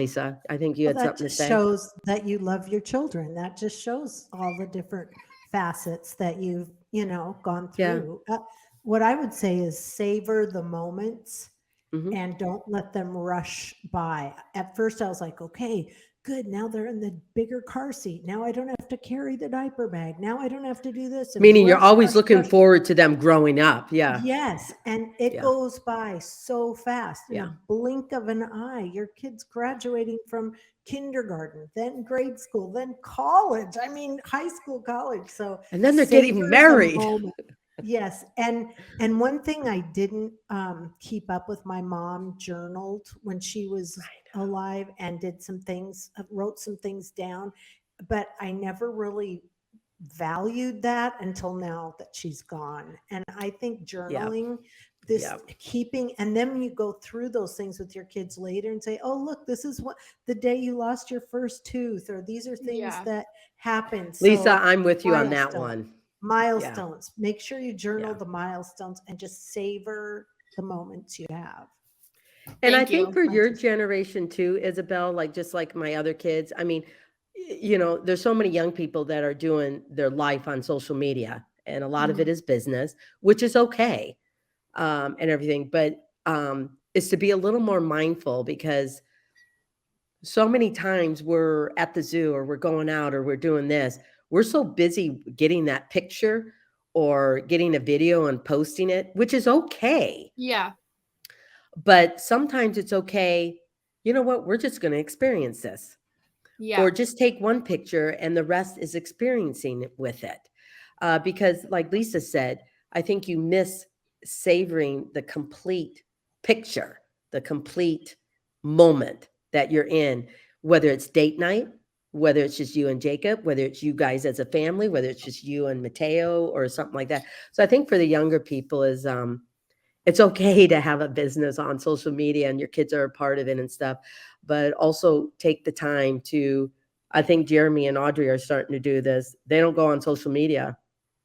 Lisa. I think you Well, had that something to just say. shows that you love your children. That just shows all the different facets that you've, gone Yeah. through. What I would say is savor the moments Hmm. and don't let them rush by. At first, I was like, okay, good. Now they're in the bigger car seat. Now I don't have to carry the diaper bag. Now I don't have to do this and Meaning you're rush, always rush, looking rush. forward to them growing up. Yeah. Yes, and it Yeah. goes by so fast. In a Yeah. blink of an eye, your kid's graduating from kindergarten, then grade school, then college. I mean, high school, college. So And then they're getting savor the married. moment. Yes, and one thing I didn't keep up with, my mom journaled when she was alive and did some things, wrote some things down, but I never really valued that until now that she's gone. And I think Yep. journaling, this Yep. keeping, and then you go through those things with your kids later and say, oh, look, this is what the day you lost your first tooth, or these are things Yeah. that happened. Lisa, So, I'm with you on that milestone, one. Yeah. milestones. Make sure you journal Yeah. the milestones and just savor the moments you have. And I Thank think you. for I your just, generation too, Isabel, like just like my other kids, I mean, there's so many young people that are doing their life on social media, and a lot of it Mhm. is business, which is okay, and everything. But is to be a little more mindful, because so many times we're at the zoo or we're going out or we're doing this. We're so busy getting that picture or getting a video and posting it, which is okay. Yeah. But sometimes it's okay. You know what? We're just going to experience this. Or Yeah. just take one picture and the rest is experiencing it with it. Because, like Lisa said, I think you miss savoring the complete picture, the complete moment that you're in, whether it's date night, whether it's just you and Jacob, whether it's you guys as a family, whether it's just you and Mateo or something like that. So I think for the younger people is it's okay to have a business on social media and your kids are a part of it and stuff, but also take the time to, I think Jeremy and Audrey are starting to do this. They don't go on social media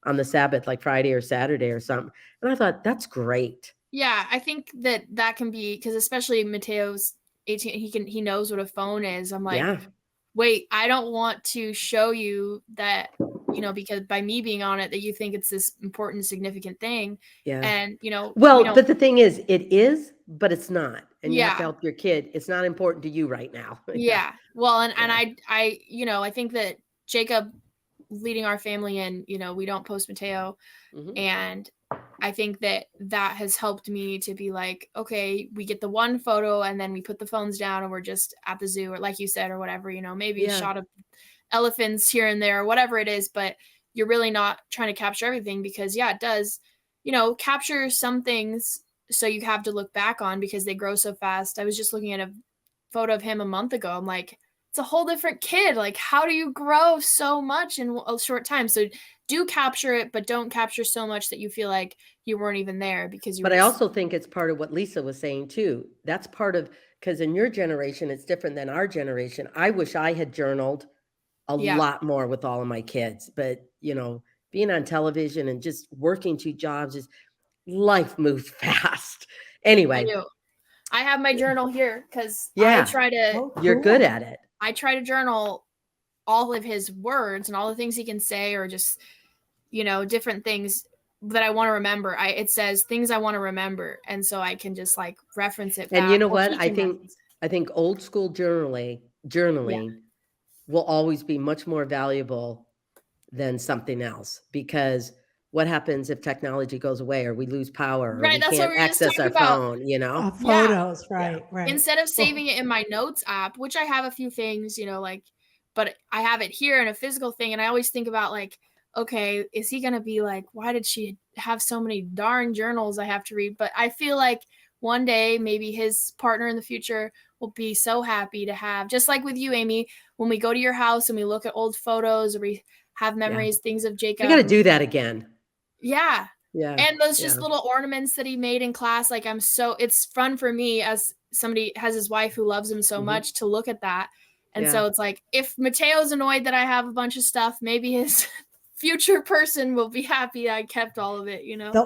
on the Sabbath, like Friday or Saturday or something. And I thought that's great. Yeah, I think that can be, because especially Mateo's 18, he knows what a phone is. I'm like, Yeah. wait, I don't want to show you that, because by me being on it, that you think it's this important, significant thing. Yeah. And, we Well, don't, but the thing is, it is, but it's not. And you have to yeah, help your kid. It's not important to you right now. Yeah. yeah. Well, and Yeah. I think that Jacob leading our family, and, we don't post Mateo. Hmm. And I think that has helped me to be like, okay, we get the one photo and then we put the phones down and we're just at the zoo, or like you said, or whatever, maybe a Yeah. shot of elephants here and there, or whatever it is, but you're really not trying to capture everything, because it does, capture some things so you have to look back on because they grow so fast. I was just looking at a photo of him a month ago. I'm like, it's a whole different kid. Like, how do you grow so much in a short time? So do capture it, but don't capture so much that you feel like you weren't even there because you But were I just, also think it's part of what Lisa was saying too. That's part of, because in your generation, it's different than our generation. I wish I had journaled a yeah, lot more with all of my kids, but being on television and just working two jobs, is life moves fast. I Anyway, do. I have my journal here because yeah, oh, you're good cool. at it. I try to journal all of his words and all the things he can say, or just, different things that I want to remember. It says things I want to remember. And so I can just like reference it And you back, know or what? he can reference it. I think old school Yeah. journaling will always be much more valuable than something else, because what happens if technology goes away or we lose power or Right. we That's what can't we were just access talking our about. phone? Yeah. Photos, Yeah. right. Instead of Well, saving it in my notes app, which I have a few things, but I have it here in a physical thing. And I always think about like, okay, is he going to be like, why did she have so many darn journals I have to read? But I feel like one day maybe his partner in the future will be so happy to have, just like with you, Amy, when we go to your house and we look at old photos, or we have Yeah. memories, things of We Jacob. got to do that again. Yeah. Yeah. And those Yeah. just little ornaments that he made in class. Like, it's fun for me as somebody has his wife who loves him so Mhm. much to look at that. And Yeah. so it's like, if Mateo's annoyed that I have a bunch of stuff, maybe his future person will be happy I kept all of it, the